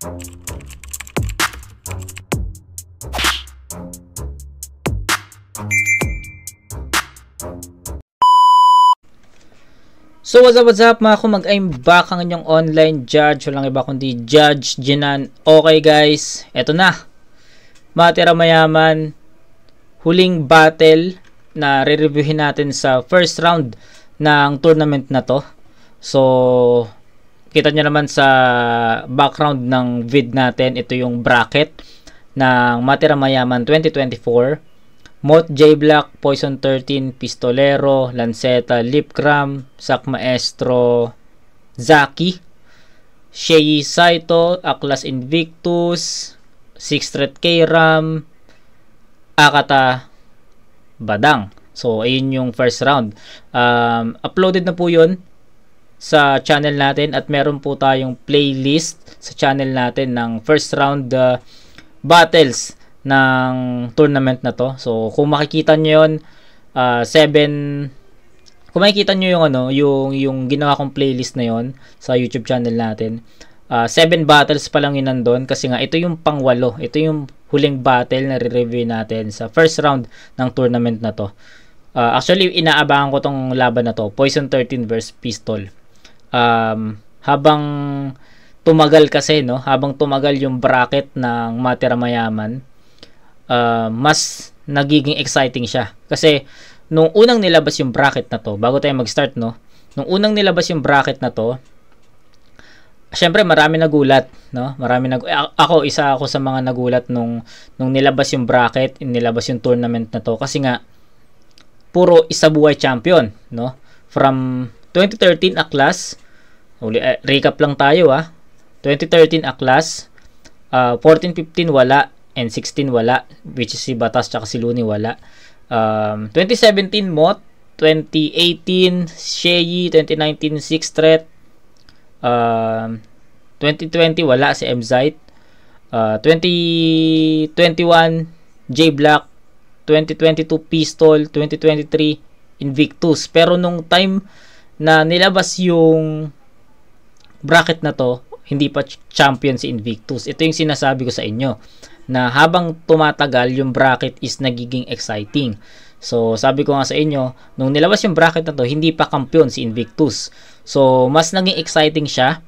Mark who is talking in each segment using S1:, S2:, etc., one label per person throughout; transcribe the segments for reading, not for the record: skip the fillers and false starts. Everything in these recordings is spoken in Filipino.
S1: So what's up mga kumag, I'm back ang inyong online judge. Walang iba kundi Judge Jinan. Okay guys, eto na. Matira Mayaman, huling battle na re-reviewin natin sa first round ng tournament na to. So, kita nyo naman sa background ng vid natin, ito yung bracket ng Matira Mayaman 2024. Mot J Black, Poison 13, Pistolero, Lanceta, Lipcram, Sak Maestro, Zaki, Shei Saito, Aklas Invictus, Six Threat K-Ram, Akata, Badang. So, ayun yung first round. Uploaded na po yun sa channel natin at meron po tayong playlist sa channel natin ng first round battles ng tournament na to. So kung makikita nyo yun, kung makikita nyo yung yung ginawa kong playlist na yon sa YouTube channel natin, 7 battles pa lang yun nandun, kasi nga ito yung pang-8, ito yung huling battle na re-review natin sa first round ng tournament na to. Actually inaabangan ko tong laban na to, Poison 13 versus Pistol. Habang tumagal kasi, habang tumagal yung bracket ng Matira Mayaman, mas nagiging exciting siya. Kasi nung unang nilabas yung bracket na to, bago tayo mag-start, nung unang nilabas yung bracket na to, syempre marami nagulat, ako, isa ako sa mga nagulat nung nilabas yung bracket, nilabas yung tournament na to, kasi nga puro isa buhay champion, from 2013 Aklas, recap lang tayo 2013 Aklas, 14-15 wala, and 16 wala, which is si Batas tsaka si Looney wala. 2017 Mot, 2018 Shei, 2019 Six Threat, 2020 wala si Mzite, 2021 J Black, 2022 Pistol, 2023 Invictus. Pero nung time na nilabas yung bracket na to, hindi pa champion si Invictus. Ito yung sinasabi ko sa inyo, na habang tumatagal yung bracket is nagiging exciting. So sabi ko nga sa inyo, nung nilabas yung bracket na to, hindi pa kampiyon si Invictus. So mas naging exciting siya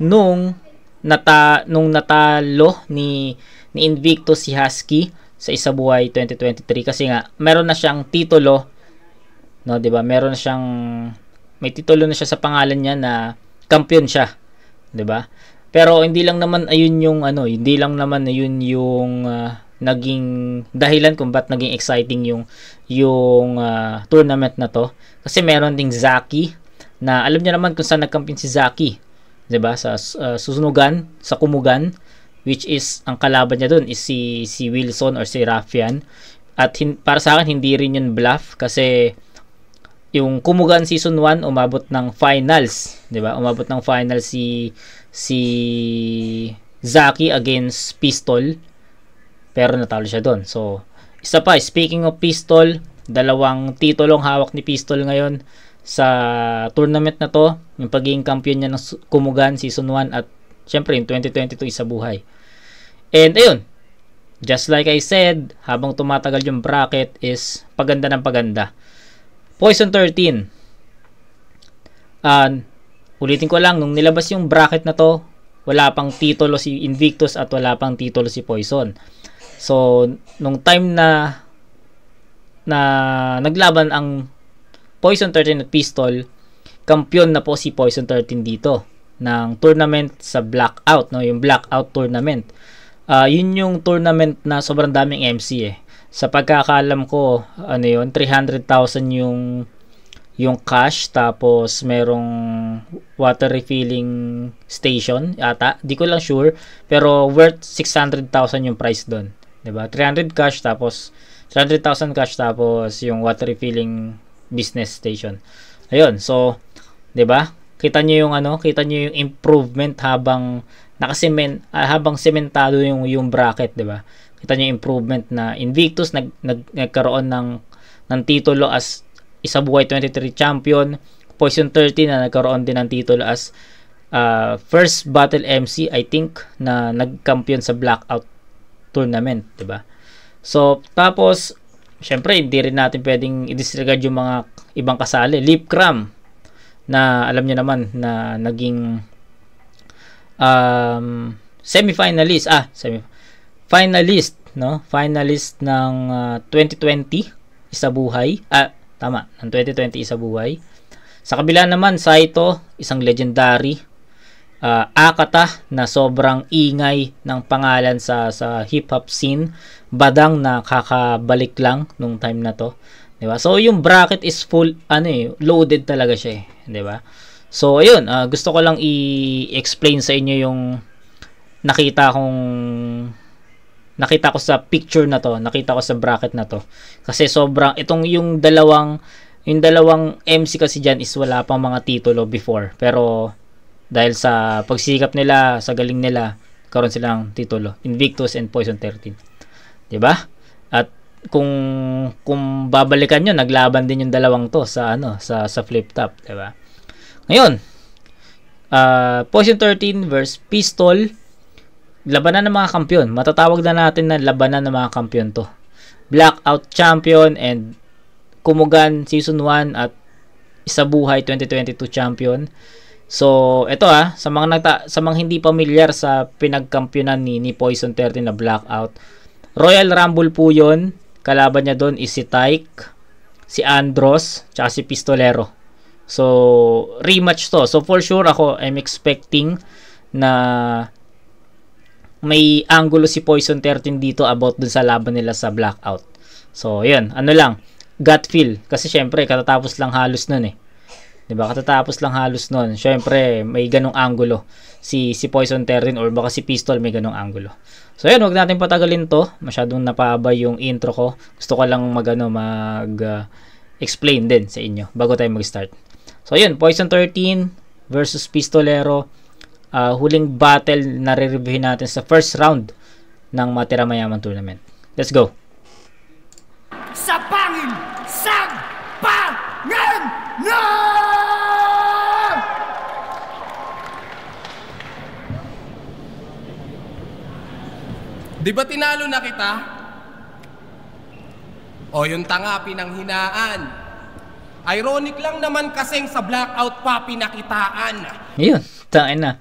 S1: nung natalo ni Invictus si Husky sa Isabuhay 2023, kasi nga meron na siyang titulo, 'di ba? May titulo na siya sa pangalan niya na kampiyon siya, 'di ba? Pero hindi lang naman ayun yung naging dahilan kung ba't naging exciting yung tournament na to. Kasi meron ding Zaki, na alam niyo naman kung saan nagkampiyon si Zaki, 'di ba? Sa Susunugan, sa Kumugan, which is ang kalaban niya doon is si Wilson or si Raffian. At para sa akin hindi rin yun bluff, kasi yung Kumugan season 1 umabot ng finals, 'di ba? Umabot ng finals si Zaki against Pistol, pero natalo siya doon. So, isa pa, speaking of Pistol, 2 titulong hawak ni Pistol ngayon sa tournament na to, yung pagiging kampiyon niya ng Kumugan season 1 at syempre yung 2022 Isabuhay. And ayun, just like I said, habang tumatagal yung bracket is paganda ng paganda. Poison 13, ulitin ko lang, nung nilabas yung bracket na to, wala pang titulo si Invictus at wala pang titulo si Poison. So, nung time na naglaban ang Poison 13 at Pistol, kampiyon na po si Poison 13 dito ng tournament sa Blackout, yung Blackout tournament. Yun yung tournament na sobrang daming MC Sa pagkakaalam ko, 300,000 yung cash, tapos merong water refilling station yata, di ko lang sure, pero worth 600,000 yung price doon, 'di ba? 300,000 cash tapos yung water refilling business station. Ayun, so 'di ba? Kita niyo yung improvement habang habang sementado yung bracket, 'di ba? Kita niyo yung improvement na Invictus nagkaroon ng titulo as Isabuhay 23 champion, Poison 13 na nagkaroon din ng titulo as first battle MC I think na nagkampiyon sa Blackout tournament, 'di ba? So tapos syempre hindi rin natin pwedeng i-disregard yung mga ibang kasali. Lip Cram na alam niyo naman na naging finalist, no? Finalist ng 2020 Isa Buhay. Ng 2020 Isa Buhay. Sa kabila naman, Saito, isang legendary. Akata na sobrang ingay ng pangalan sa hip-hop scene. Badang na kakabalik lang nung time na to. 'Di ba? So yung bracket is full loaded talaga siya, 'di ba? So ayun, gusto ko lang i-explain sa inyo yung nakita ko sa picture na to, nakita ko sa bracket na to. Kasi sobrang itong yung dalawang MC kasi diyan is wala pang mga titulo before. Pero dahil sa pagsikap nila, sa galing nila, karon silang titulo, Invictus and Poison 13. 'Di ba? At kung babalikan nyo, naglaban din yung dalawang to sa flip top, 'di ba? Ngayon, Poison 13 versus Pistol, labanan ng mga kampiyon. Matatawag na natin na labanan ng mga kampiyon to. Blackout champion and Kumugan season 1 at Isa Buhay 2022 champion. So, ito sa mga hindi pamilyar sa pinagkampyonan ni Poison 13 na Blackout, Royal Rumble po 'yon. Kalaban niya doon is si Tyke, si Andros, tsaka si Pistolero. So, rematch to. So, for sure ako, I'm expecting na may angulo si Poison 13 dito about dun sa laban nila sa Blackout. So, yun. Gut feel. Kasi syempre, katatapos lang halos nun 'Di ba? Katatapos lang halos nun. Syempre, may ganong angulo si Poison 13 or baka si Pistol may ganong angulo. So, yun, wag natin patagalin to. Masyadong napaabay yung intro ko. Gusto ko lang explain din sa inyo bago tayo mag-start. So, yun, Poison 13 versus Pistolero. Huling battle na re-reviewin natin sa first round ng Matira Mayaman Tournament. Let's go!
S2: Sa pangin! Sagpangan! No! Di ba tinalo na kita? O yung tanga pinanghinaan. Ironic lang naman kasing sa Blackout pa pinakitaan.
S1: Yun, tangin na.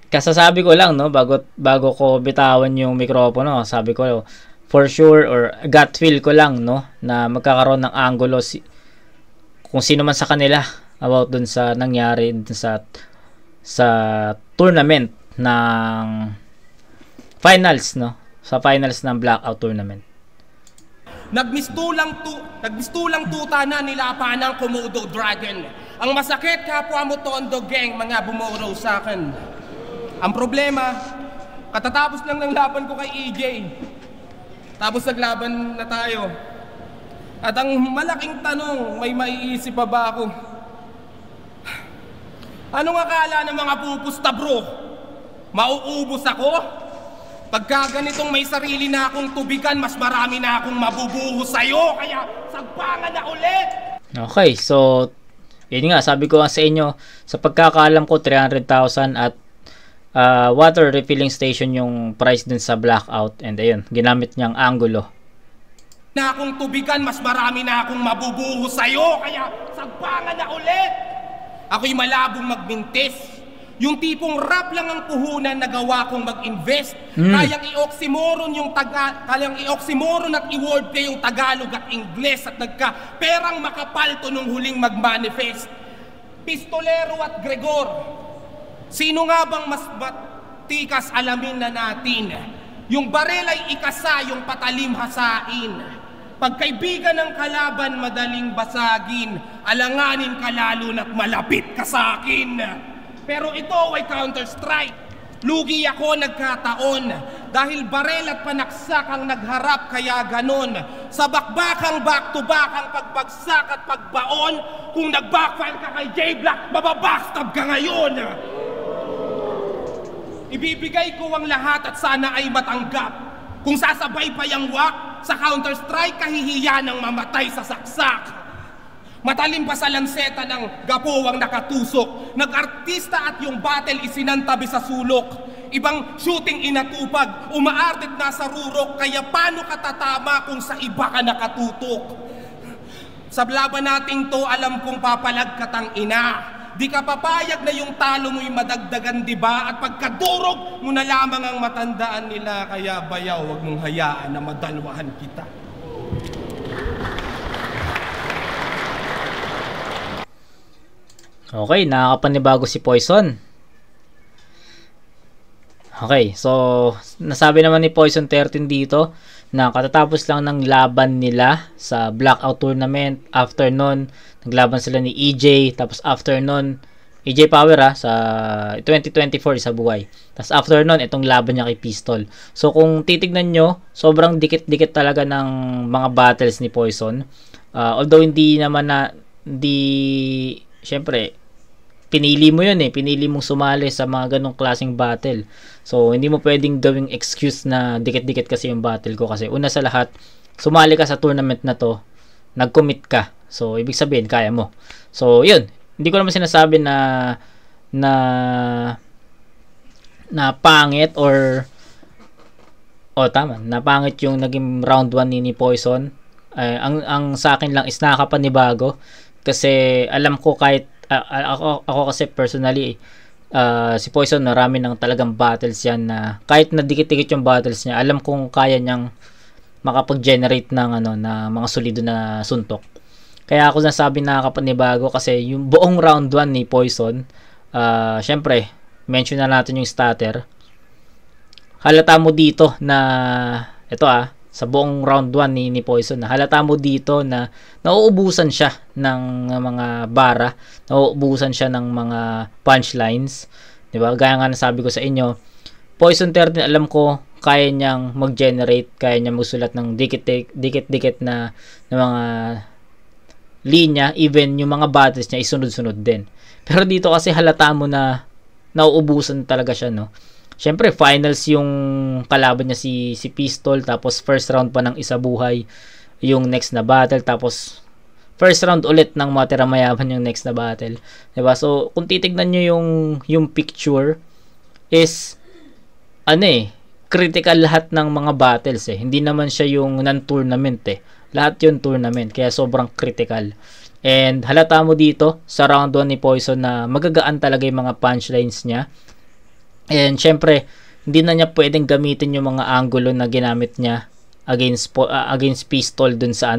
S1: Kasasabi ko lang, no, bago ko bitawan yung mikropono, sabi ko, for sure, or gut feel ko lang, no, na magkakaroon ng angulo kung sino man sa kanila about dun sa nangyari dun sa tournament ng finals, no? Sa finals ng Blackout tournament.
S2: Nagmistulang tuta na nilapa ng Komodo Dragon. Ang masakit, kapwa mo Tondo Gang, mga bumoro sa akin. Ang problema, katatapos lang ng laban ko kay EJ. Tapos naglaban na tayo. At ang malaking tanong, may maiisip pa ba ako? Anong akala ng mga pupusta, bro? Mauubos ako? Pagka ganitong may sarili na akong tubigan, mas marami na akong mabubuhos sa'yo. Kaya sagpangan na ulit!
S1: Okay, so yun nga, sabi ko sa inyo, sa pagkakaalam ko 300,000 at water refilling station yung price dun sa Blackout. And ayun, ginamit niyang angulo.
S2: Na akong tubigan, mas marami na akong mabubuhos sa'yo. Kaya sagpangan na ulit! Ako'y malabong magbintis. Yung tipong rap lang ang puhunan na gawa kong mag-invest. Kayang i-oxymoron at i-wordplay yung Tagalog at Ingles at nagka-perang makapalto nung huling mag-manifest. Pistolero at Gregor, sino nga bang mas matikas alamin na natin? Yung barel ay ikasa, yung patalim hasain. Pagkaibigan ng kalaban madaling basagin, alanganin ka lalo na't malapit ka sa akin. Pero ito ay counter-strike. Lugi ako nagkataon dahil barel at panaksak ang nagharap, kaya ganon. Sa bakbakang back-to-back ang pagbagsak at pagbaon. Kung nag-backfire ka kay J-Black, mababackstab ka ngayon. Ibibigay ko ang lahat at sana ay matanggap. Kung sasabay pa yung wak, sa counter-strike kahihiya ng mamatay sa saksak. Matalim pa sa lanseta ng gapowang nakatusok. Nag-artista at yung battle isinantabi sa sulok. Ibang shooting inatupag, umaartit na sa rurok. Kaya paano ka tatama kung sa iba ka nakatutok? Sa laban nating to, alam kong papalagkat ang ina. Di ka papayag na yung talo mo'y madagdagan, diba? At pagkadurog mo na lamang ang matandaan nila. Kaya bayaw, wag mong hayaan na madalwahan kita.
S1: Okay, nakakapanibago si Poison. Okay, so nasabi naman ni Poison 13 dito na katatapos lang ng laban nila sa Blackout Tournament. After nun, naglaban sila ni EJ. Tapos after nun, EJ Power sa 2024 sa buhay. Tapos after nun, itong laban niya kay Pistol. So kung titignan nyo, sobrang dikit-dikit talaga ng mga battles ni Poison. Although hindi naman na, syempre, pinili mo yun pinili mong sumali sa mga ganong klaseng battle. So, hindi mo pwedeng gawing excuse na dikit-dikit kasi yung battle ko. Kasi una sa lahat, sumali ka sa tournament na to, nag-commit ka. So, ibig sabihin, kaya mo. So, yun. Hindi ko naman sinasabi na pangit or tama, na pangit yung naging round 1 ni Poison. Ang sa akin lang is nakakapanibago. Kasi alam ko kahit ako kasi personally si Poison, marami ng talagang battles yan na kahit na dikit-dikit yung battles niya, alam kong kaya niyang makapag-generate ng na mga solido na suntok. Kaya ako nasabi nakakapanibago kasi yung buong round 1 ni Poison, syempre mention na natin yung starter. Halata mo dito na ito sa buong round 1 ni Poison, halata mo dito na nauubusan siya ng mga bara, nauubusan siya ng mga punchlines, 'di ba? Gaya nga nasabi ko sa inyo, Poison 13 alam ko kaya niyang mag-generate, kaya niyang magsulat ng dikit-dikit na mga linya, even yung mga battles niya isunod-sunod din. Pero dito kasi halata mo na nauubusan talaga siya, no? Siyempre, finals yung kalaban niya si Pistol, tapos first round pa ng isa buhay yung next na battle, tapos first round ulit ng Matira Mayaman yung next na battle. Diba? So, kung titignan nyo yung picture, is, critical lahat ng mga battles Hindi naman siya yung non-tournament Lahat yung tournament, kaya sobrang critical. And halata mo dito, sa round 1 ni Poison na magagaan talaga yung mga punchlines niya. And syempre, hindi na niya pwedeng gamitin yung mga angulo na ginamit niya against Pistol dun sa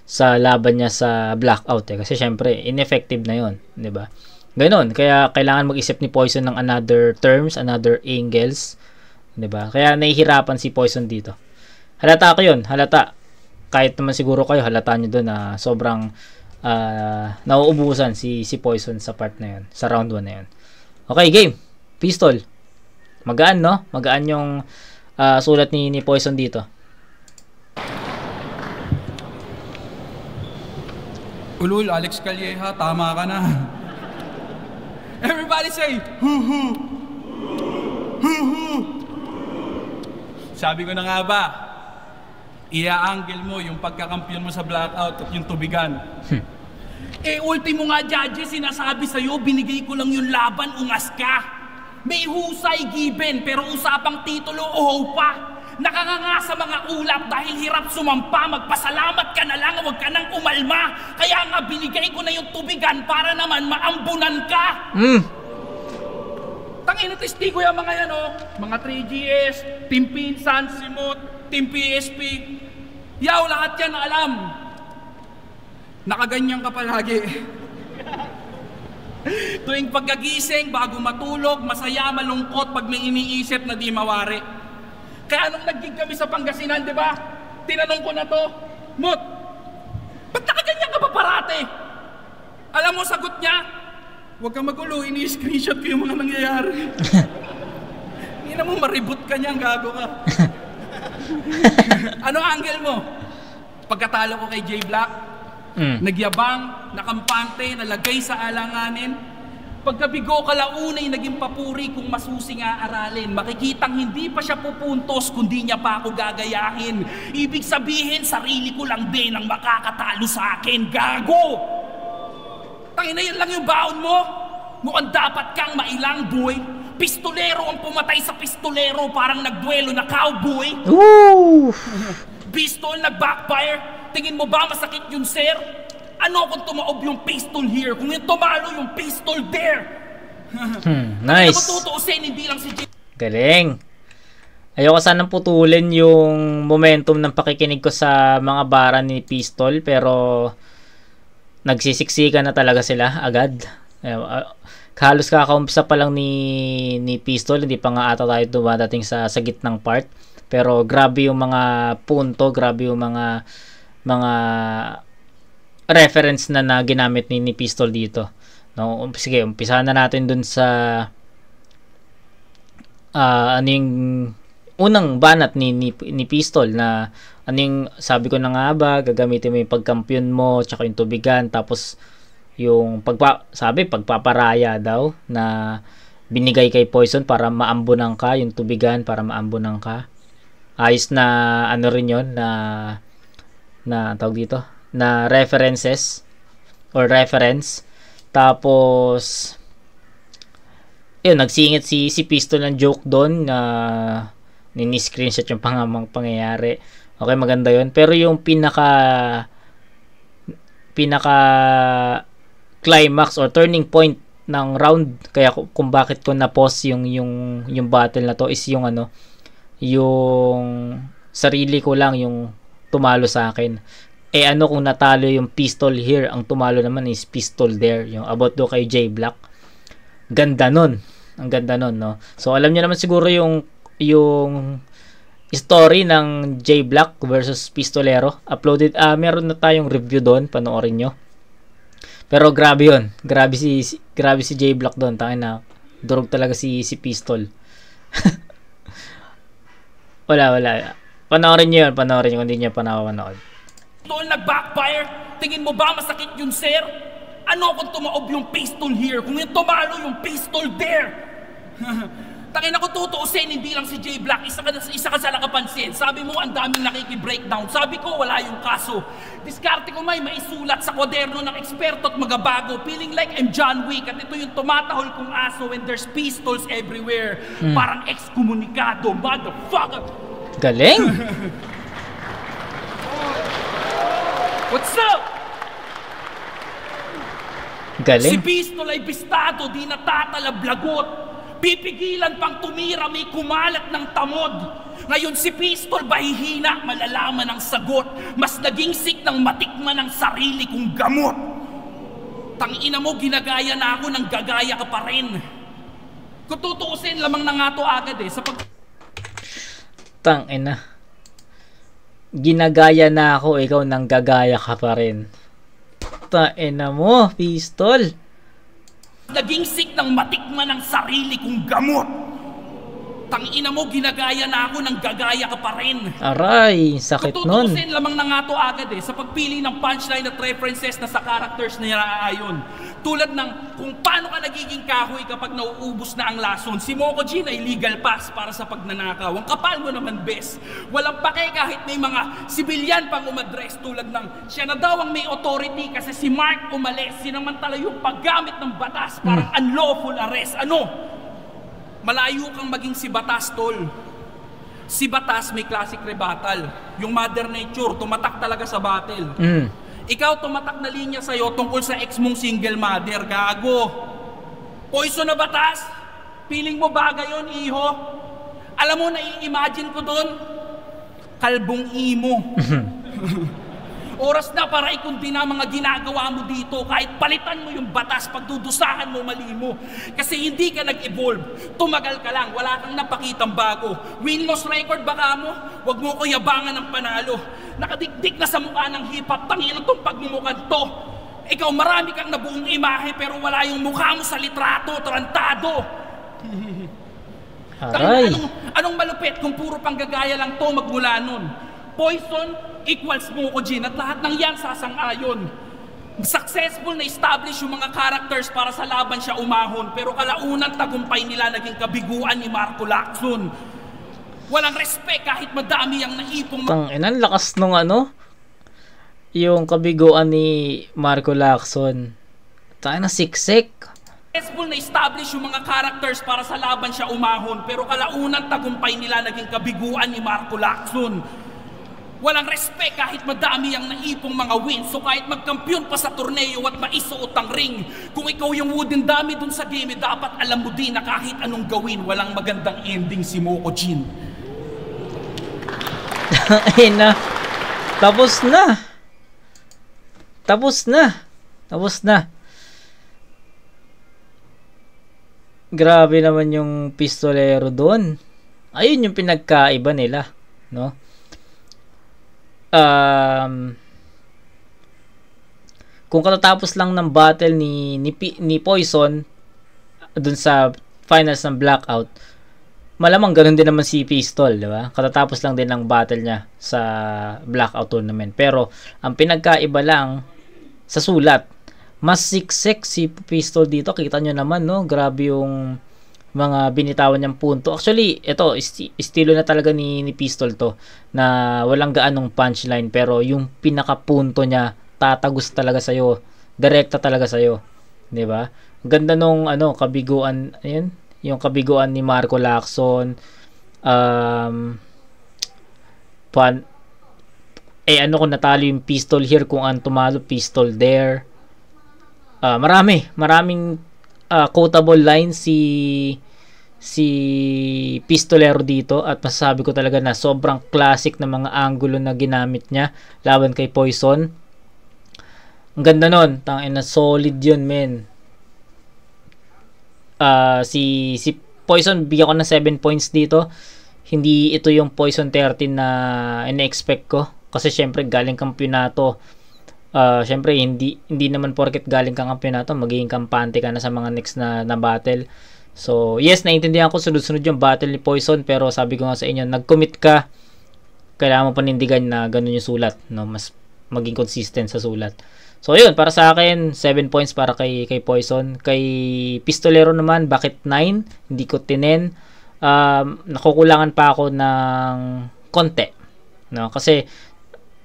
S1: sa laban niya sa Blackout kasi syempre ineffective na yon, 'di ba? Ganon, kaya kailangan mag-isip ni Poison ng another terms, another angles, 'di ba? Kaya nahihirapan si Poison dito. Halata ko 'yon, halata. Kahit naman siguro kayo halata niyo doon na sobrang nauubusan si Poison sa part na 'yon, sa round 1 na 'yon. Okay, game. Pistol. Magaan, no? Magaan yung sulat ni Poison dito.
S3: Ulul, Alex Calleja, tama ka na. Everybody say, Sabi ko na nga ba, ia-angle mo yung pagkakampiyon mo sa Blackout at yung tubigan.
S4: Ultimo nga, judges, sinasabi sa'yo, binigay ko lang yung laban, ungas ka. May husay given, pero usapang titulo, uho pa. Nakanganga sa mga ulap dahil hirap sumampa. Magpasalamat ka na lang, huwag ka nang umalma. Kaya nga binigay ko na yung tubigan para naman maambunan ka. Tangina, testigo yung mga yan, mga 3GS, Team Pinsan, Simot, Team PSP. Yaw, lahat yan alam.
S3: Nakaganyan ka palagi.
S4: Tuwing pagkagising, bago matulog, masaya, malungkot pag may iniisip na di mawari. Kaya nung nag-gig kami sa Pangasinan, di ba? Tinanong ko na to, Mut, ba't nakaganyan ka pa parate? Alam mo, sagot niya,
S3: huwag kang magulo, ini-screenshot ko yung mga nangyayari.
S4: Hindi na mo maribot ka niyan, gago ka. Ano angle mo? Pagkatalo ko kay J Black, nagyabang, nakampante, nalagay sa alanganin. Pagkabigo kalaunay naging papuri kung masusing aaralin. Makikitang hindi pa siya pupuntos kundi niya pa ako gagayahin. Ibig sabihin, sarili ko lang din ang makakatalo sa akin. Gago! Tangina, yan lang yung baon mo? Mukhang dapat kang mailang, boy. Pistolero ang pumatay sa pistolero, parang nagduelo na cowboy.
S1: Woo!
S4: Pistol nag-backfire. Tingin mo ba masakit yun, sir? Ano kung tumaob yung pistol here? Kung yung tumalo yung pistol there?
S1: Nice.
S4: Ako tutuusin, hindi lang si J.
S1: Galing. Ayoko sanang putulin yung momentum ng pakikinig ko sa mga bara ni Pistol, pero nagsisiksikan na talaga sila agad. Halos kakaumpisa pa lang ni Pistol, hindi pa nga ata tayo dumadating sa gitnang part. Pero grabe yung mga punto, grabe yung mga reference na ginamit ni Pistol dito. No, sige, umpisahan na natin dun sa ano yung unang banat ni Pistol, na ano yung sabi ko na nga ba, gagamitin mo yung pagkampiyon mo tsaka yung tubigan, tapos yung pagpaparaya daw na binigay kay Poison para maambunan ka, yung tubigan para maambunan ka. Ayos na ano rin yun, na tawag dito, na references or reference. Tapos yun, nagsingit si Pistol ng joke doon na ni-screenshot yung pangyayari. Okay, maganda yun. Pero yung pinaka climax or turning point ng round, kaya kung bakit ko na-pause yung battle na to, is yung sarili ko lang yung tumalo sa akin. Ano kung natalo yung Pistol here, ang tumalo naman is Pistol there, yung about do kay J Black. Ganda nun. Ang ganda nun, no? So alam niyo naman siguro yung story ng J Black versus Pistolero. Uploaded, meron na tayong review doon, panoorin nyo. Pero grabe yun. Grabe si J Black doon. Tangin na, durog talaga si Pistol. wala. Panoorin nyo yun, kung hindi nyo panawanood.
S4: Pistol nag-backfire. Tingin mo ba masakit yun, sir? Ano kung tumaob yung pistol here? Kung yung tumalo yung pistol there? Tangin ako tutuusin, hindi lang si J Black. Isa ka sa nakapansin. Sabi mo, ang daming nakiki-breakdown. Sabi ko, wala yung kaso. Diskarte ko may maisulat sa kwaderno ng eksperto at magabago. Feeling like I'm John Wick. At ito yung tumatahol kong aso when there's pistols everywhere. Parang ex-komunikado. Motherfucker!
S1: Galing!
S4: What's up?
S1: Galing.
S4: Si Pistol ay bistado, di natatalablagot. Pipigilan pang tumira, may kumalat ng tamod. Ngayon si Pistol bahihina, malalaman ang sagot. Mas naging sick ng matikman ng sarili kong gamot. Tangina mo, ginagaya na ako nang gagaya ka pa rin. Kung tutuusin, lamang na nga to agad sa
S1: Tangina. Ginagaya na ako, ikaw nang gagaya ka pa rin. Tangina mo, Pistol.
S4: Naging sick ng matikman ng sarili kong gamot. Tangina mo, ginagaya na ako nang gagaya ka pa rin.
S1: Aray, sakit nun.
S4: Tututusin, lamang na nga to agad sa pagpili ng punchline at references na sa characters na naaayon. Tulad ng kung paano ka nagiging kahoy kapag nauubos na ang lason. Si Moko Jin ay legal pass para sa pagnanakaw. Ang kapal mo naman, bes. Walang pake kahit may mga sibilyan pang umadres, tulad ng siya na daw ang may authority kasi si Mark umalis. Sinamantala yung paggamit ng batas parang unlawful arrest. Ano? Malayo kang maging si Batas, tol. Si Batas may classic rebuttal. Yung Mother Nature, tumatak talaga sa battle. Ikaw, tumatak na linya sa'yo tungkol sa ex mong single mother, gago. Poison na Batas? Feeling mo bagay yun, iho? Alam mo, nai-imagine ko doon, kalbong imo. Oras na para ikundina mga ginagawa mo dito. Kahit palitan mo yung batas, pagdudusahan mo, mali mo. Kasi hindi ka nag-evolve. Tumagal ka lang, wala kang napakitang bago. Win-loss record baka mo? Huwag mo ko yabangan ng panalo. Nakadikdik na sa mukha ng hip-hop, tangin itong pagmumukan to. Ikaw, marami kang nabuong imahe pero wala yung mukha mo sa litrato, tarantado.
S1: Aray.
S4: Anong malupit kung puro panggagaya lang to magmula nun? Poison equals Moko Jin at lahat ng yan sasang-ayon. Successful na establish yung mga characters para sa laban siya umahon, pero kalaunang tagumpay nila naging kabiguan ni Marco Lacson. Walang respect kahit madami ang naipong...
S1: Tanginan, lakas nung yung kabiguan ni Marco Lacson. Tayo na siksik.
S4: Successful na establish yung mga characters para sa laban siya umahon, pero kalaunan tagumpay nila naging kabiguan ni Marco Lacson. Walang respect kahit madami ang naipong mga wins, so kahit magkampiyon pa sa torneo at maisuot ang ring, kung ikaw yung wooden dami dun sa game, dapat alam mo din na kahit anong gawin, walang magandang ending si Moko Jin.
S1: Ayun na. Tapos na. Tapos na. Tapos na. Grabe naman yung pistolero doon. Ayun yung pinagkaiba nila, no? Kung katatapos lang ng battle ni Poison doon sa finals ng Blackout, malamang ganun din naman si Pistol, di ba? Katatapos lang din ng battle niya sa Blackout tournament. Pero ang pinagkaiba lang sa sulat, mas siksik si Pistol dito. Kita nyo naman, no? Grabe yung mga binitawan niyang punto. Actually, ito, estilo na talaga ni Pistol to, na walang gaanong punchline, pero yung pinakapunto niya, tatagos talaga sa'yo. Direkta talaga sa'yo. Diba? Ang ganda nung, kabiguan, ayun, yung kabiguan ni Marco Lacson. Kung natalo yung Pistol here, kung ang tumalo, Pistol there. Maraming quotable lines si Pistolero dito, at masasabi ko talaga na sobrang classic na mga angulo na ginamit niya laban kay Poison. Ang ganda nun, tangina, solid yun, men. Si Poison, bigyan ko ng 7 points dito. Hindi ito yung Poison 13 na ina-expect ko, kasi syempre galing kampyonato. Syempre hindi naman porket galing kang kampyonato magiging kampante ka na sa mga next na battle. So yes, naintindihan ko sunod-sunod yung battle ni Poison, pero sabi ko nga sa inyo, nag-commit ka, kailangan mo panindigan na ganun yung sulat, no? Mas maging consistent sa sulat. So ayun, para sa akin 7 points para kay Poison. Kay Pistolero naman, bakit 9? Hindi ko 10. Nakukulangan pa ako ng konti, no? Kasi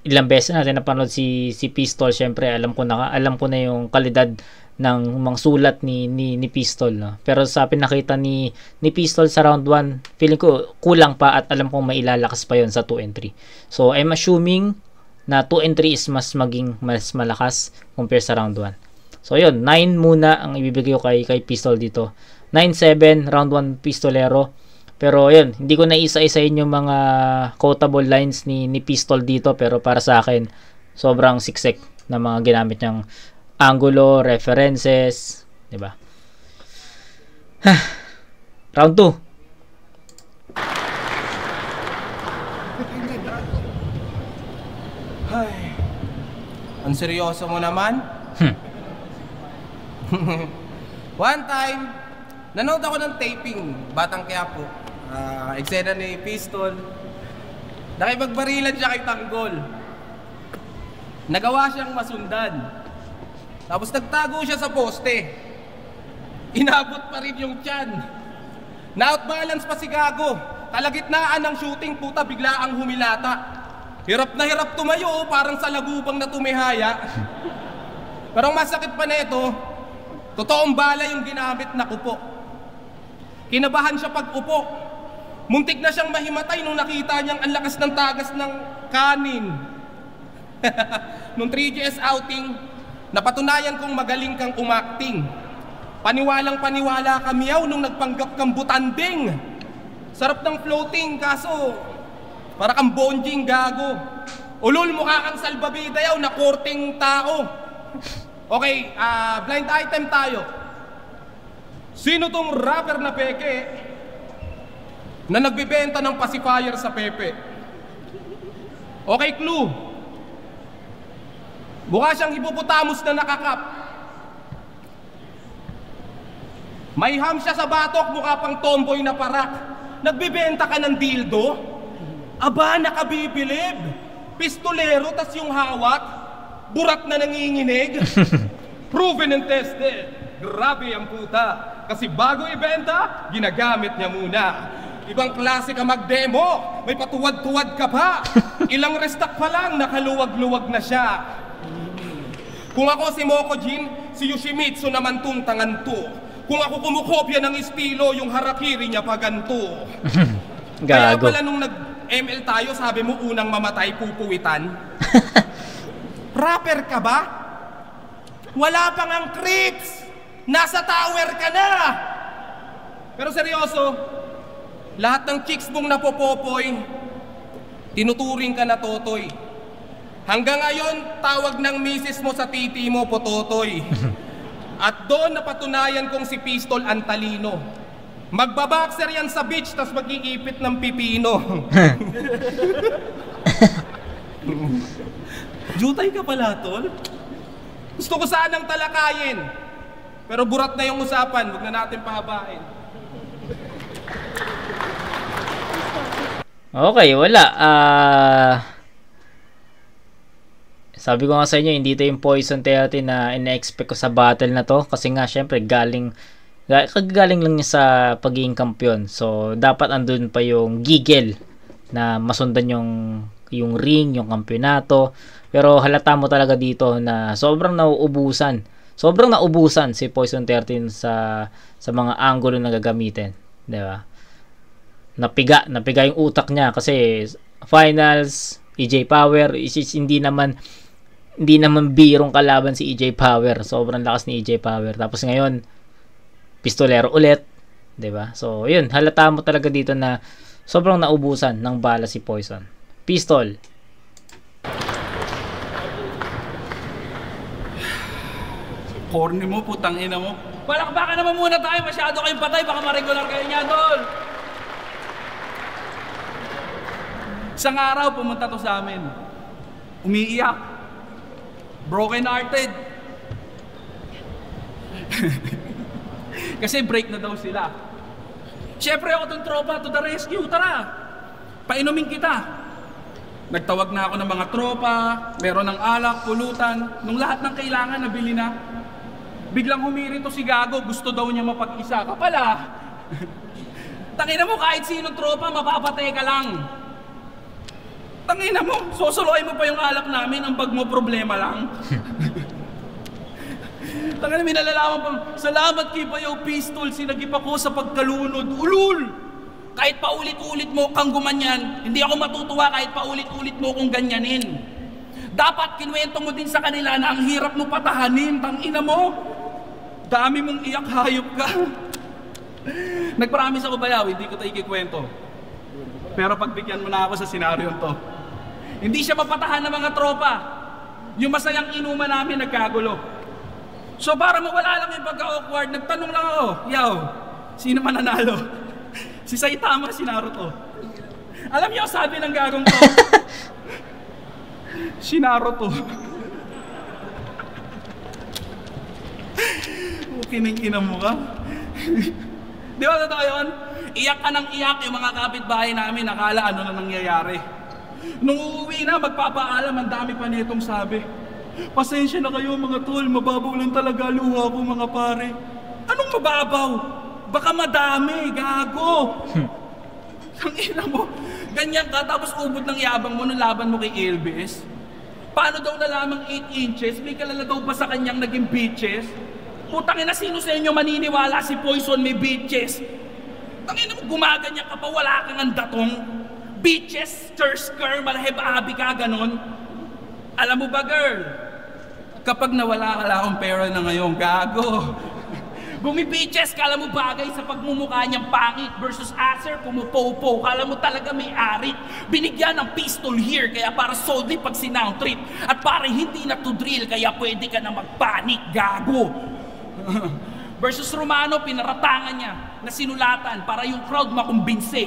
S1: ilang beses natin napanood si Pistol. Syempre alam ko na yung kalidad ng mga sulat ni Pistol, no? Pero sa pinakita ni Pistol sa round 1, feeling ko kulang pa, at alam kong mailalakas pa yon sa 2 and 3. So I'm assuming na 2 and 3 is mas malakas compare sa round 1. So yun, 9 muna ang ibibigay ko kay Pistol dito. 9-7 round 1 Pistolero. Pero yun, hindi ko na isa-isahin yung mga quotable lines ni Pistol dito, pero para sa akin sobrang siksik na mga ginamit niyang angulo, references, di ba? Round 2.
S2: Ay, ang seryoso mo naman. One time, nanood ako ng taping, Batang Quiapo. Eksena ni Pistol. Nakipagbarilan siya kay Tanggol. Nagawa siyang masundan. Tapos nagtago siya sa poste. Inabot pa rin yung tiyan. Na-outbalance pa si Gago. Kalagitnaan ng shooting, puta, bigla ang humilata. Hirap na hirap tumayo, parang sa lagubang na tumihaya. Pero ang masakit pa na ito, totoong bala yung ginamit na kupo. Kinabahan siya pag upo. Muntik na siyang mahimatay nung nakita niyang ang lakas ng tagas ng kanin. Nung 3GS outing, napatunayan kong magaling kang umakting. Paniwalang-paniwala kami yaw nung nagpanggap kang butanding. Sarap ng floating, kaso para kang bonjing, gago. Ulol, mukha kang salbabida yaw na korting tao. Okay, blind item tayo. Sino tong rapper na peke na nagbibenta ng pacifier sa Pepe? Okay, clue. Mukha siyang hippopotamus na nakakap. May ham siya sa batok, mukha pang tomboy na parak. Nagbibenta ka ng dildo? Aba, nakabibilib. Pistolero, tas yung hawak, burak na nanginginig. Proven and tested. Grabe ang puta. Kasi bago ibenta, ginagamit niya muna. Ibang klase ka mag-demo, may patuwad-tuwad ka pa. Ilang restock pa lang, nakaluwag-luwag na siya. Kung ako si Moko Jin, si Yoshimitsu naman tong tanganto. Kung ako kumukopya ng estilo, yung harakiri niya pa ganto. Kaya
S1: Gago.
S2: pala nung nag-ML tayo, sabi mo unang mamatay pupuwitan. Rapper ka ba? Wala pang ang creeps! Nasa tower ka na! Pero seryoso, lahat ng chicks mong napopopoy, tinuturing ka na totoy. Hanggang ngayon, tawag ng misis mo sa titi mo, pototoy. At doon napatunayan kong si Pistol ang talino. Magbaboxer yan sa beach, tas mag-iipit ng pipino. Jutay ka pala, tol. Gusto ko sanang talakayin. Pero burat na yung usapan, huwag na natin pahabain.
S1: Okay, wala. Sabi ko nga sa inyo, hindi ito yung Poison 30 na ina-expect ko sa battle na to. Kasi nga, syempre, galing lang niya sa pagiging kampiyon. So, dapat andun pa yung gigil na masundan yung ring, yung kampyonato. Pero halata mo talaga dito na sobrang nauubusan. Sobrang naubusan si Poison 13 sa mga angulo na gagamitin. Diba? Napiga yung utak niya kasi finals, EJ Power, hindi naman birong kalaban si EJ Power. Sobrang lakas ni EJ Power. Tapos ngayon, pistolero ulit. 'Di ba? So, yun. Halata mo talaga dito na sobrang naubusan ng bala si Poison. Pistol.
S3: Corny mo, putang ina mo.
S4: Palakpakan naman muna tayo. Masyado kayong patay. Baka ma-regular kayo niya, tol.
S3: Isang araw, pumunta to sa amin. Umiiyak. Broken hearted. Kasi break na daw sila. Siyempre ako tong tropa to the rescue. Tara, painumin kita. Nagtawag na ako ng mga tropa, meron ng alak, pulutan. Nung lahat ng kailangan, nabili na. Biglang humiri to si Gago, gusto daw niya mapag-isa. Kapala! Tangina mo, kahit sinong tropa, mapapatay ka lang. Tangina mo, susuluin mo pa yung alak namin, ang bag mo problema lang. Tangina, may nalalaman pang, salamat kay Bayaw Pistol, sinagip ako sa pagkalunod. Ulul! Kahit paulit-ulit mo kang gumanyan, hindi ako matutuwa kahit paulit-ulit mo kung ganyanin. Dapat kinuwento mo din sa kanila na ang hirap mo patahanin, tangina mo. Dami mong iyak, hayop ka. Nagpromise ako, Bayaw, hindi ko tayo ikikwento. Pero pagbigyan mo na ako sa senaryo to. Hindi siya mapatahan ng mga tropa. Yung masayang inuman namin nagkagulo. So para mawala lang yung pagka-awkward, nagtanong lang ako, Yaw, sino mananalo? Si Saitama, si Naruto. Alam niyo, sabi ng gagong to, si Naruto. Okay nang ina mo ka. Di ba totoo yun? Iyak ka ng iyak yung mga kapitbahay namin, nakala ano na nangyayari. Nung uuwi na, magpapaalam, ang dami pa nitong sabi. Pasensya na kayo mga tol, mababaw lang talaga luha ko mga pare. Anong mababaw? Baka madami, gago. Ang ina mo, ganyan ka, tapos ubod ng yabang mo nung laban mo kay Elvis. Paano daw na lamang 8 inches? May kalala daw ba sa kanyang naging bitches? Putang ina, sino sa inyo maniniwala si Poison may bitches? Tangina mo, gumaganyan ka pa, wala kang andatong. Bitches, stir-skir, malahib-abi ka, ganon. Alam mo ba, girl? Kapag nawala ka lang akong pera na ngayon, gago. Bumi-bitches, kala mo bagay sa pagmumukha niyang pangit versus aser, pumupopo, kala mo talaga may arit. Binigyan ng pistol here, kaya para soldi pag sinound trip. At para hindi na to drill, kaya pwede ka na magpanik, gago. Versus Romano, pinaratangan niya na sinulatan para yung crowd makumbinse.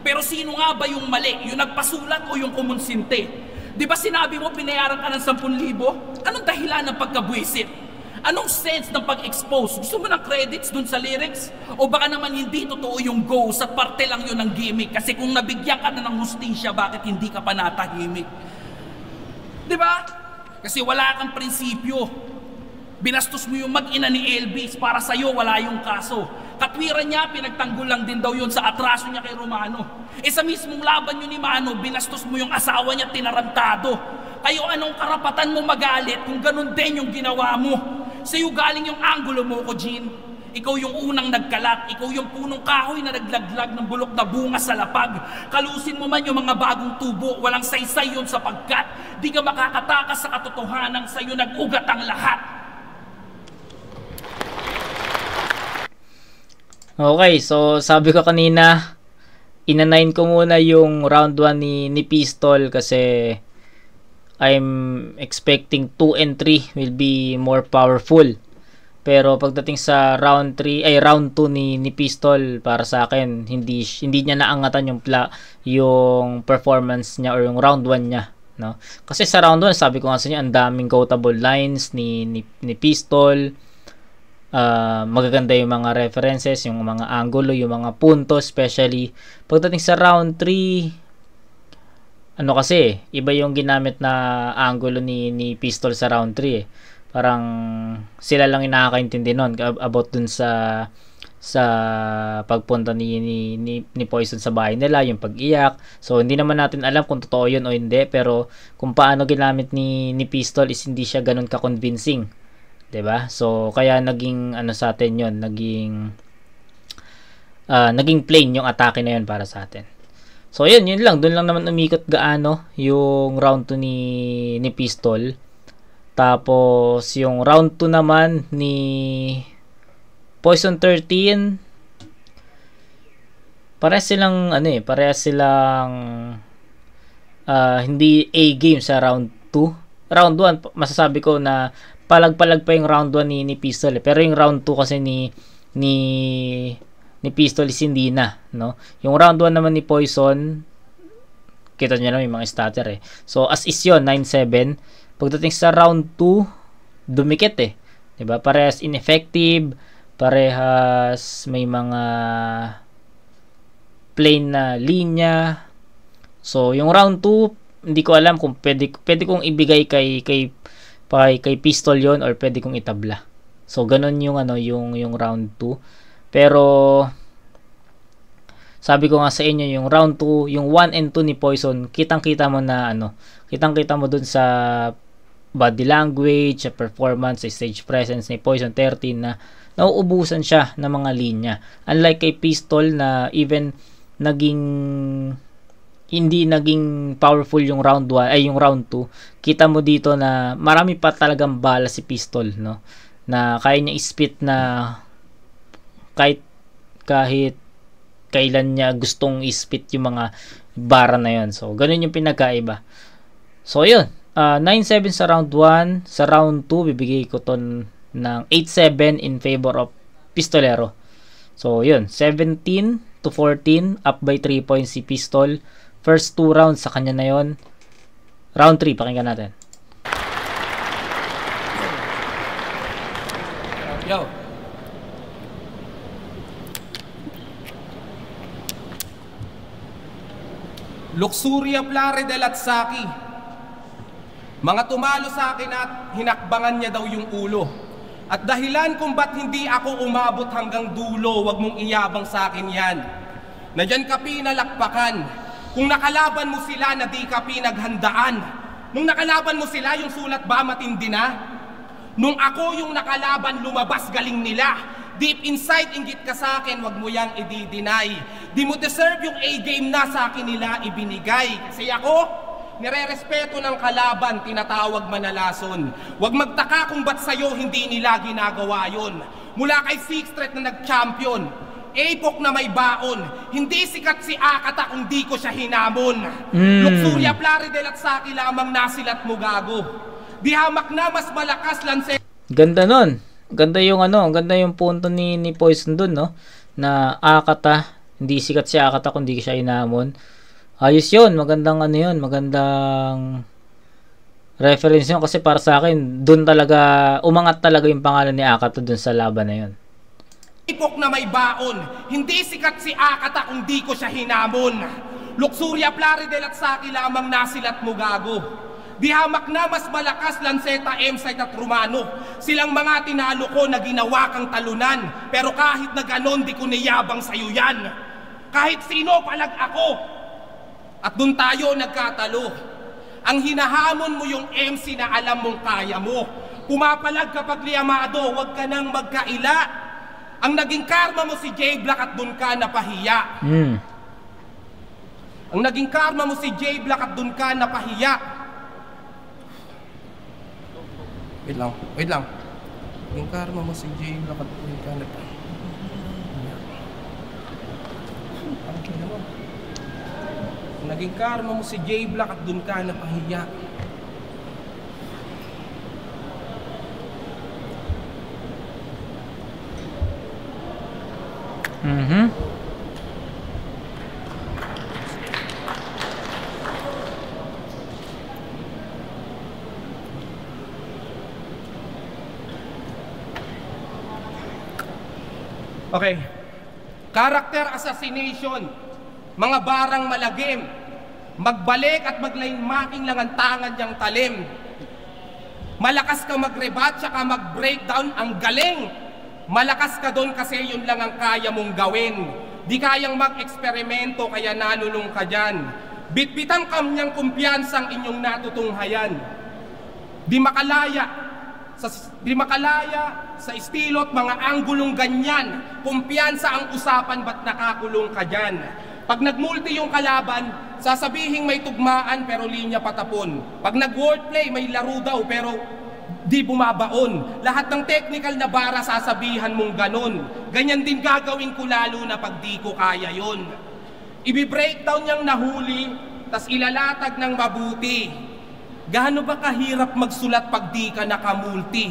S3: Pero sino nga ba yung mali? Yung nagpasulat o yung kumunsinte? Di ba sinabi mo pinayaran ka ng 10,000? Anong dahilan ng pagkabwisit? Anong sense ng pag-expose? Gusto mo ng credits dun sa lyrics? O baka naman hindi totoo yung ghost at parte lang yun ng gimmick? Kasi kung nabigyan ka na ng hustisya, bakit hindi ka pa natahimik? Di ba? Kasi wala kang prinsipyo. Binastos mo yung mag-ina ni Elvis, para sa'yo wala yung kaso. Katwiran niya, pinagtanggol lang din daw yun sa atraso niya kay Romano. E sa mismong laban yun ni Mano, binastos mo yung asawa niya tinarantado. Kayo anong karapatan mo magalit kung ganun din yung ginawa mo?
S4: Sa'yo galing yung angulo mo, Kojin. Ikaw yung unang nagkalat. Ikaw yung punong kahoy na naglaglag ng bulok na bunga sa lapag. Kalusin mo man yung mga bagong tubo, walang saysay yun sapagkat di ka makakatakas sa katotohanan, sa'yo nag-ugat ang lahat.
S1: Okay, so sabi ko kanina, inanayin ko muna yung round 1 ni Pistol kasi I'm expecting 2 and 3 will be more powerful. Pero pagdating sa round 2 ni Pistol, para sa akin hindi niya naangatan yung performance niya or yung round 1 niya, no? Kasi sa round 1, sabi ko nga sa inyo, ang daming quotable lines ni Pistol. Magaganda yung mga references, yung mga angulo, yung mga punto, especially pagdating sa round 3, kasi iba yung ginamit na angulo ni Pistol sa round 3 parang sila lang yung nakakaintindi nun about dun sa pagpunta ni Poison sa bahay nila, yung pag-iyak. So hindi naman natin alam kung totoo yun o hindi, pero kung paano ginamit ni Pistol is hindi siya ganun ka-convincing. 'Di ba? So kaya naging sa atin 'yon, naging plain yung atake na 'yon para sa atin. So yun lang, doon lang naman umikot gaano yung round 2 ni Pistol. Tapos yung round 2 naman ni Poison 13, parehas silang hindi A game sa round 2. Round 1 masasabi ko na palag-palag pa yung round 1 ni Pistol pero yung round 2 kasi ni Pistol is hindi na, no? Yung round 1 naman ni Poison, kita niyo na may mga starter so as is yun, 9-7. Pagdating sa round 2, dumikit 'di ba? Parehas ineffective, parehas may mga plain na linya. So yung round 2, hindi ko alam kung pwede kong ibigay kay Pistol yon or pwede kong itabla. So ganun yung yung round 2. Pero sabi ko nga sa inyo, yung round 2, yung 1 and 2 ni Poison, kitang-kita mo na kitang-kita mo dun sa body language, sa performance, sa stage presence ni Poison 13 na nauubusan siya ng mga linya. Unlike kay Pistol na even hindi naging powerful yung round 1 yung round 2. Kita mo dito na marami pa talagang bala si Pistol, no? Na kaya niya ispit na kahit kailan niya gustong ispit yung mga bara na yon. So ganun yung pinagkaiba. So yun, 9-7 sa round 1. Sa round 2 bibigay ko to ng 8-7 in favor of Pistolero. So yun, 17-14, up by 3 points si Pistol. First 2 rounds sa kanya na yon. Round 3, pakinggan natin.
S2: Yo. Luxuria Plare de Latsaki. Mga tumalo sa akin at hinakbangan niya daw yung ulo. At dahilan kung ba't hindi ako umabot hanggang dulo, wag mong iyabang sa akin yan. Na dyan ka pinalakpakan. Kung nakalaban mo sila na di ka pinaghandaan. Nung nakalaban mo sila, yung sulat ba matindi na? Nung ako yung nakalaban, lumabas galing nila. Deep inside, inggit ka sa akin, wag mo yang i-deny. Di mo deserve yung A-game na sa akin nila ibinigay. Kasi ako, nire-respeto ng kalaban, tinatawag manalason. Wag magtaka kung ba't sa'yo hindi nila ginagawa yon. Mula kay Sixth Threat na nag-champion, Apok na may baon, hindi sikat si Akata kung di ko siya hinamon. Luxuria Plare de Latsaki lamang nasilat mo gago. Di hamak na mas malakas lanse.
S1: Ganda nun. Ganda yung ganda yung punto ni Poison dun, no? Na Akata, hindi sikat si Akata kung di siya hinamon. Ayos yun, magandang yun, magandang reference yun kasi para sa akin, dun talaga, umangat talaga yung pangalan ni Akata dun sa laban na yun.
S2: Ipok na may baon, hindi sikat si Akata kung di ko siya hinamon. Luxuria Plare de Latsaki lamang nasilat mo gago. Di hamak na mas malakas Lanceta, M-Site at Romano. Silang mga tinalo ko na ginawa kang talunan. Pero kahit na ganon, di ko niyabang sa'yo yan. Kahit sino palag ako. At dun tayo nagkatalo. Ang hinahamon mo yung MC na alam mong kaya mo. Pumapalag kapag liyamado, huwag ka nang magkaila. Ang naging karma mo si J Black at dun ka napahiya. Ang naging karma mo si J Black at dun ka napahiya. Wait lang. Naging karma mo si J Black at dun ka napahiya. Naging karma mo si J Black at dun ka napahiya. Okay. Character assassination. Mga barang malagim. Magbalik at maglain-making lang ang tangan niyang talim. Malakas ka mag-rebat tsaka mag-breakdown, ang galing. Malakas ka doon kasi yun lang ang kaya mong gawin. Di kayang mag-eksperimento kaya nalulung ka dyan. Bitbitan kamyang kumpiyansang inyong natutunghayan. Di makalaya sa estilo at mga anggulong ganyan. Kumpiyansa ang usapan, ba't nakakulong ka dyan? Pag nagmulti yung kalaban, sasabihin may tugmaan pero linya patapon. Pag nag-wordplay, may laro daw pero di bumabaon. Lahat ng technical na bara sasabihan mong ganon. Ganyan din gagawin ko lalo na pag di ko kaya yon. Ibi-breakdown niyang nahuli, tas ilalatag ng mabuti. Gaano ba kahirap magsulat pag di ka nakamulti?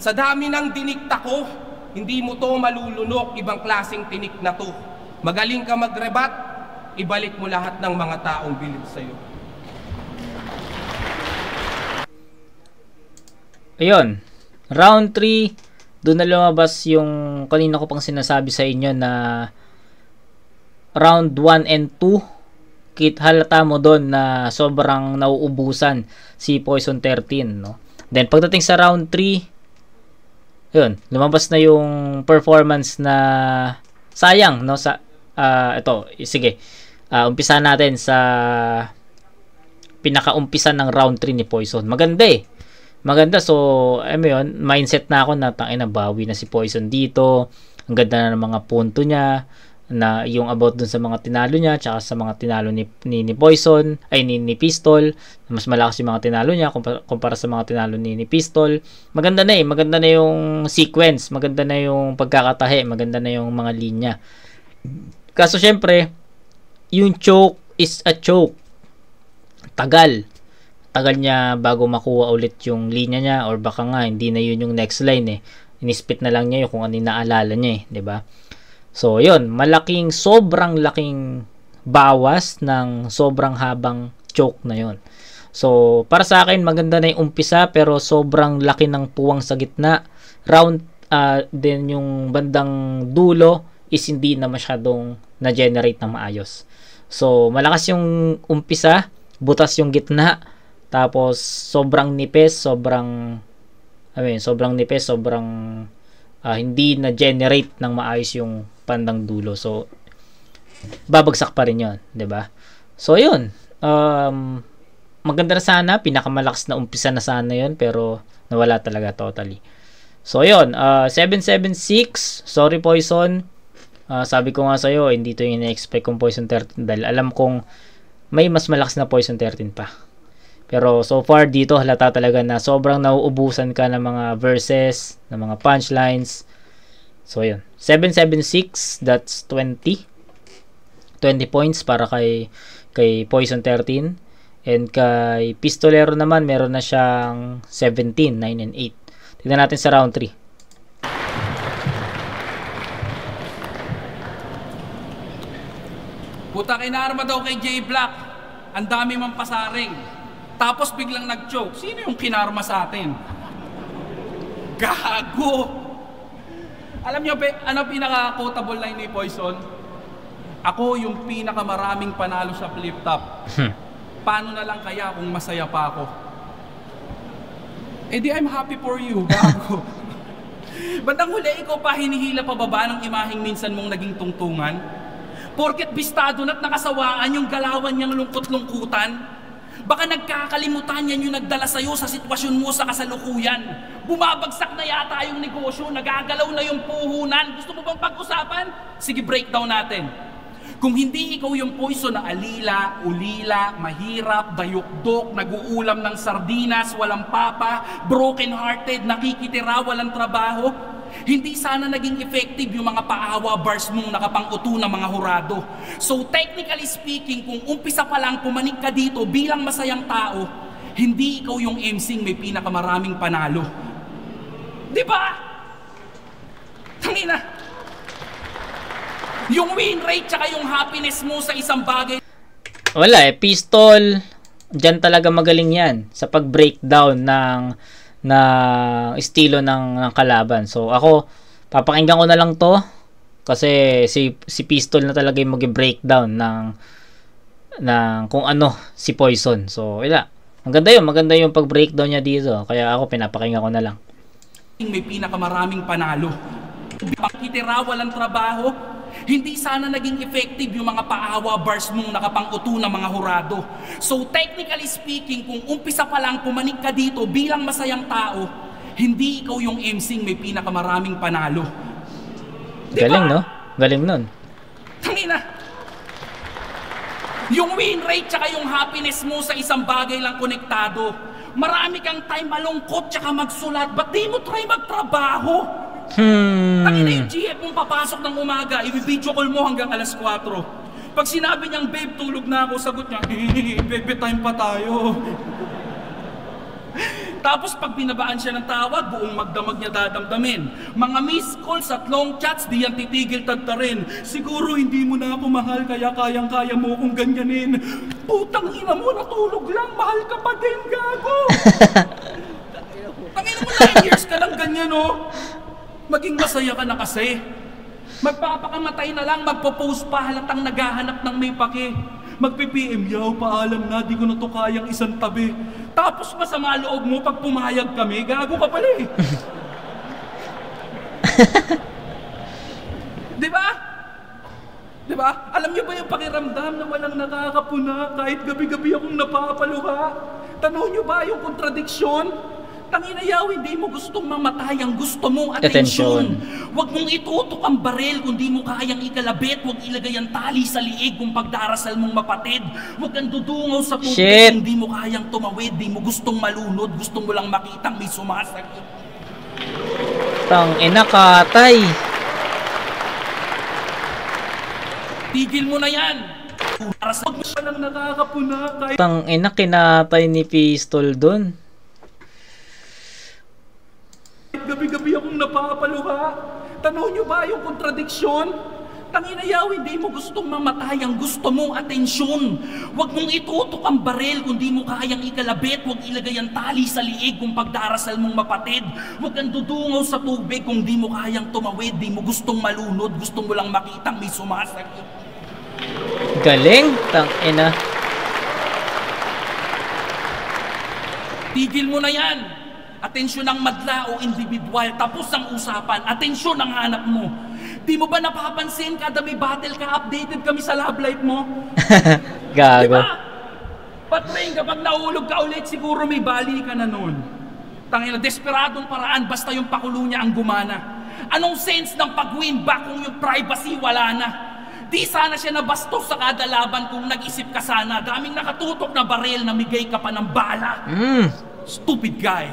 S2: Sa dami ng dinikta ko, hindi mo to malulunok, ibang klaseng tinik na to. Magaling ka magrebat, ibalik mo lahat ng mga taong bilib sa'yo.
S1: Ayun, round 3, doon na lumabas yung kanina ko pang sinasabi sa inyo na round 1 and 2, halata mo doon na sobrang nauubusan si Poison 13, no? Then pagdating sa round 3, yun, lumabas na yung performance na sayang, no? Ito, sige, umpisa natin sa pinaka-umpisa ng round 3 ni Poison. Maganda, so yun, mindset na ako na tangina, bawi na si Poison dito. Ang ganda na ng mga punto niya, na yung about dun sa mga tinalo niya tsaka sa mga tinalo ni Poison, ay ni Pistol. Mas malakas yung mga tinalo niya kumpara sa mga tinalo ni Pistol. Maganda na yung sequence, maganda na yung pagkakatahe, maganda na yung mga linya. Kaso syempre, yung choke is a choke. Tagal niya bago makuha ulit yung linya niya, or baka nga hindi na yun yung next line eh. Inispit na lang niya yung kung ano yung naalala niya eh, 'di ba? So, yun, sobrang laking bawas ng sobrang habang choke na yun. So, para sa akin, maganda na yung umpisa, pero sobrang laki ng puwang sa gitna. Then yung bandang dulo is hindi na masyadong na-generate na maayos. So, malakas yung umpisa, butas yung gitna, tapos sobrang nipis, sobrang hindi na-generate ng maayos yung pandang dulo. So, babagsak pa rin yun, 'di ba? So, yun. Maganda na sana, pinakamalakas na umpisa na sana yun, pero nawala talaga totally. So, yun. 776. Sorry, Poison. Sabi ko nga sa'yo, hindi to yung ina-expect kong Poison 13 dahil alam kong may mas malakas na Poison 13 pa. Pero so far dito, halata talaga na sobrang nauubusan ka ng mga verses, ng mga punchlines. So, yun. 776, that's 20. 20 points para kay Poison 13. And kay Pistolero naman, meron na siyang 17, 9 and 8. Tignan natin sa round 3.
S3: Puta, kinarma daw kay J Black. Ang dami mang pasaring. Tapos biglang nag-choke. Sino yung kinarma sa atin? Gago! Alam nyo, ano pinaka-quotable line ni Poison? Ako yung pinakamaraming panalo sa flip-top. Paano na lang kaya kung masaya pa ako? Eh di, I'm happy for you, gago. Bandang huli, ikaw pa hinihila pababa ng imaheng minsan mong naging tungtungan? Porket bistado na't nakasawaan yung galawan niyang lungkot-lungkutan?
S4: Baka nagkakalimutan yan yung nagdala sa'yo sa sitwasyon mo sa kasalukuyan. Bumabagsak na yata yung negosyo, nagagalaw na yung puhunan. Gusto mo bang pag-usapan? Sige, breakdown natin. Kung hindi ikaw yung poison na alila, ulila, mahirap, dayukdok, nag-uulam ng sardinas, walang papa, broken-hearted, nakikitira, walang trabaho, hindi sana naging effective yung mga paawa bars mong nakapang-uto ng mga hurado. So technically speaking, kung umpisa pa lang pumanig ka dito bilang masayang tao, hindi ikaw yung MCing may pinakamaraming panalo. Di ba? Tangina. Yung win rate tsaka yung happiness mo sa isang bagay.
S1: Wala Pistol, dyan talaga magaling yan sa pag-breakdown ng estilo ng kalaban. So ako, papakinggan ko na lang to kasi si Pistol na talaga yung mag-breakdown ng kung ano si Poison. So wala, maganda yung pag-breakdown niya dito, kaya ako pinapakinggan ko na lang.
S4: May pinakamaraming panalo. Pakitira, walang trabaho, hindi sana naging effective yung mga paawa bars mong nakapang-uto ng mga hurado. So technically speaking, kung umpisa pa lang pumanig ka dito bilang masayang tao, hindi ikaw yung MCing may pinakamaraming panalo. Diba?
S1: Galing, no? Galing nun.
S4: Tangina. Yung win rate tsaka yung happiness mo sa isang bagay lang konektado. Marami kang time malungkot tsaka magsulat, ba't di mo try magtrabaho? Tangina yung GF mong papasok ng umaga, i-video call mo hanggang alas 4. Pag sinabi niyang, babe, tulog na ako, sagot niya, baby, time pa tayo. Tapos pag binabaan siya ng tawag, buong magdamag niya dadamdamin. Mga missed calls at long chats, di yan titigil tagtarin. Siguro hindi mo na ako mahal, kaya kayang-kaya mo akong ganyanin. Putang ina mo, natulog lang, mahal ka pa din, gago. Tangina mo, 9 years ka lang ganyan, oh. Maging masaya ka na kasi. Magpapakamatay na lang, magpo-post pa halatang naghahanap ng may pake. Magpi-PM, yaw, paalam na, di ko na to kayang isang tabi. Tapos masama loob mo pag pumayag kami, gago ka pala eh. Diba? Diba? Alam niyo ba yung pakiramdam na walang nakakapuna kahit gabi-gabi akong napapaluha? Tanaw niyo ba yung kontradiksyon? Tangina yaw, hindi mo gustong mamatay, ang gusto mong atensyon. Huwag mong itutok ang barel kung di mo kayang ikalabit. Huwag ilagay ang tali sa liig kung pagdarasal mong mapatid. Huwag kang dudungaw sa tubig kung di mo kayang tumawid. Di mo gustong malunod, gusto mo lang makitang may sumasakit.
S1: Tangina, katay.
S4: Tigil mo na yan. Huwag mo siya lang nakakapuna.
S1: Tangina, kinatay ni Pistol dun.
S4: Gabi-gabi akong napapaluha. Tanaw niyo ba yung kontradiksyon? Tangina yaw, hindi mo gustong mamatay, ang gusto mong atensyon. Huwag mong itutok ang barel kung di mo kayang ikalabit. Huwag ilagay ang tali sa liig kung pagdarasal mong mapatid. Huwag kang dudungaw sa tubig kung di mo kayang tumawid. Di mo gustong malunod, gusto mo lang makitang may sumasakit.
S1: Galing, tangina.
S4: Tigil mo na yan. Atensyon ang madla o individual, tapos ang usapan, atensyon ang hanap mo. Di mo ba napapansin kada may battle ka, updated kami sa love life mo?
S1: Gago.
S4: Diba? Patrain, kapag nahulog ka ulit, siguro may bali ka na nun. Tangina, desperadong paraan, basta yung pakulo niya ang gumana. Anong sense ng pag-win back kung yung privacy wala na? Di sana siya nabastos sa kada laban kung nag-isip ka sana. Daming nakatutok na baril, namigay ka pa ng bala. Stupid guy.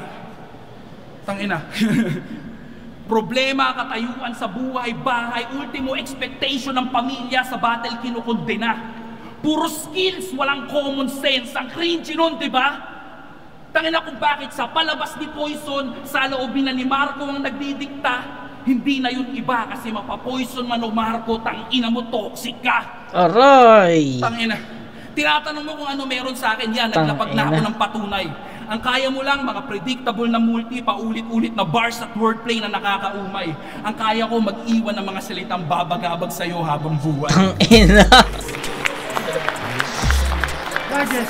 S4: Tangina. Problema, katayuan sa buhay, bahay, ultimo expectation ng pamilya sa battle kinukundena. Puro skills, walang common sense. Ang cringy nun, diba? Tangina kung bakit sa palabas ni Poison, sa loobin na ni Marco ang nagdidikta, hindi na yun iba kasi mapapoison man o Marco, tangina mo, toxic ka.
S1: Aray!
S4: Tangina. Tinatanong mo kung ano meron sa akin, yan, naglapag na ako ng patunay. Ang kaya mo lang, mga predictable na multi, paulit-ulit na bars at wordplay na nakakaumay. Ang kaya ko, mag-iwan ng mga salitang babagabag sa'yo habang buwan.
S1: Tangina!
S2: Judges.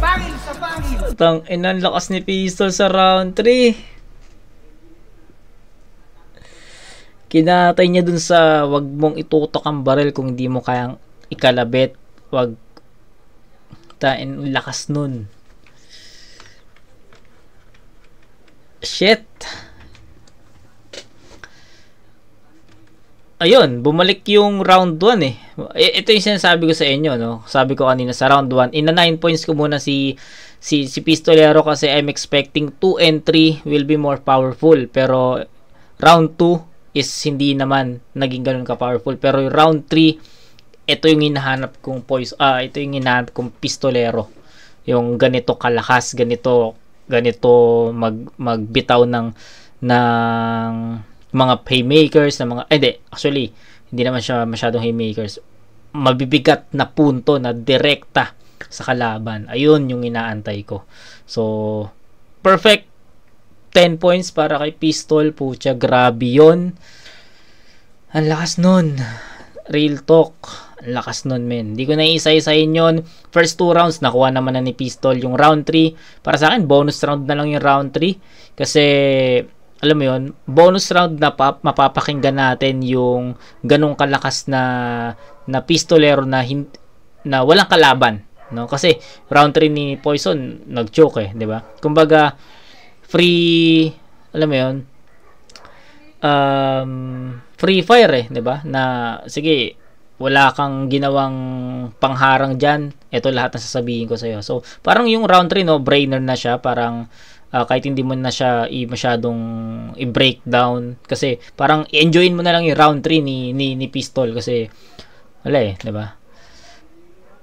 S2: Pangil sa pangil.
S1: Tangina, ang lakas ni Pistol sa round 3. Kinatay niya dun sa wag mong itutok ang baril kung hindi mo kayang ikalabit. Wag Tain, lakas nun. Shit. Ayun, bumalik yung round 1 eh. Ito yung sinasabi ko sa inyo, no? Sabi ko kanina sa round 1, ina 9 points ko muna si Pistolero kasi I'm expecting 2 and 3 will be more powerful. Pero round 2 is hindi naman naging ganun ka-powerful. Pero yung round 3, ito yung hinahanap kong ito yung hinahanap kong Pistolero. Yung ganito kalakas, ganito magbitaw ng mga haymakers, na mga hindi naman siya masyadong haymakers, mabibigat na punto na direkta sa kalaban. Ayun yung inaantay ko. So perfect 10 points para kay Pistol. Pucha, grabe yun. Ang lakas nun, real talk, ang lakas nun, men. Hindi ko na isa-isahin yun. First 2 rounds nakuha naman na ni Pistol. Yung round 3 para sa akin bonus round na lang yung round 3 kasi alam mo yun, bonus round na mapapakinggan natin yung ganong kalakas na Pistolero na walang kalaban, no? Kasi round 3 ni Poison nag-choke di ba? Kumbaga free, alam mo yun, free fire di ba? Na sige, wala kang ginawang pangharang diyan. Ito lahat na sasabihin ko sa iyo. So, parang yung round 3 no, brainer na siya, parang kahit hindi mo na siya masyadong i-breakdown kasi parang enjoyin mo na lang yung round 3 ni Pistol kasi wala di ba?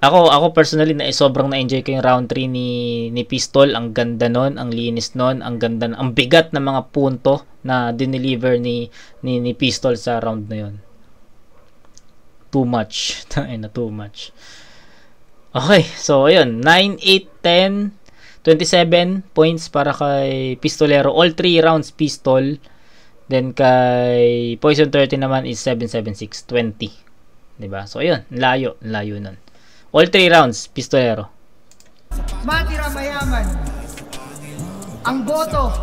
S1: Ako personally sobrang na-enjoy ko yung round 3 ni Pistol. Ang ganda nun, ang linis nun, ang ganda, ang bigat ng mga punto na dineliver ni Pistol sa round na yun. Too much. Too much. Okay, so ayun, 9, 8, 10 27 points para kay Pistolero. All 3 rounds Pistol. Then kay Poison 30 naman is 7, 7, 6, 20. Diba? So ayun, layo nun. All 3 rounds Pistolero.
S5: Matira mayaman ang boto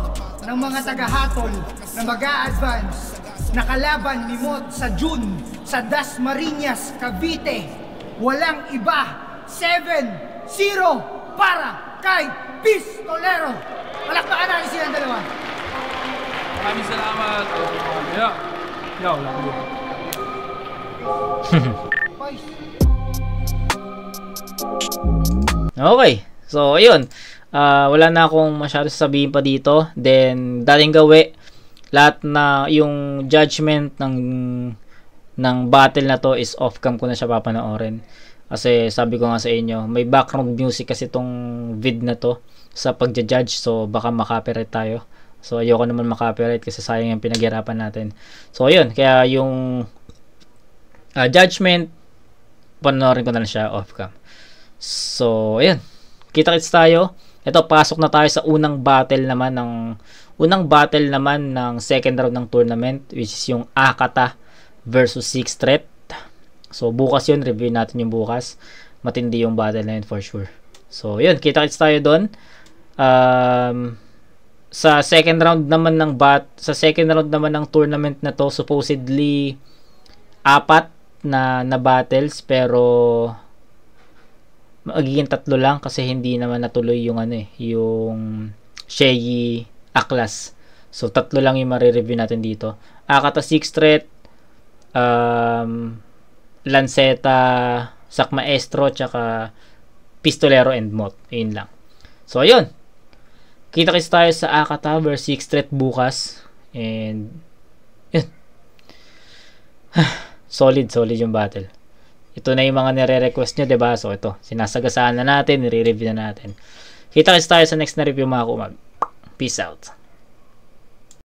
S5: ng mga tagahatol na mag-a-advance na kalaban ni Mot sa June sa Dasmariñas, Cavite. Walang iba, 7-0 para kay Pistolero. Palakpakan natin silang dalawa.
S3: Maraming salamat.
S1: Okay. So, ayun. Wala na akong masyado sabihin pa dito. Then, dating gawi, lahat na yung judgment ng battle na to is off-cam ko na siya papanoorin. Kasi sabi ko nga sa inyo, may background music kasi itong vid na to sa pagja-judge, so baka makapiright tayo. So ayoko naman makapiright kasi sayang yung pinaghirapan natin. So ayun, kaya yung judgment, panoorin ko na lang siya off-cam. So ayun, kita-kits tayo. Ito, pasok na tayo sa unang battle naman ng second round ng tournament, which is yung Akata versus Six Threat. So, bukas yun. Review natin yung bukas. Matindi yung battle na yun for sure. So, yun. Kita-kits tayo doon. Sa second round naman ng tournament na to, supposedly 4 na battles, pero magiging 3 lang kasi hindi naman natuloy yung yung Shei Aklas. So, 3 lang yung marireview natin dito. Akata Six Threat, Lanceta, Sak Maestro, tsaka Pistolero and Mot. Ayun lang. So, ayun. Kita-kits tayo sa Akata versus Six Threat bukas. And, yun. Solid yung battle. Ito na yung mga nire-request nyo, diba? So, ito. Sinasagasaan na natin, nire-review na natin. Kita-kits tayo sa next na review, mga kumag. Peace out.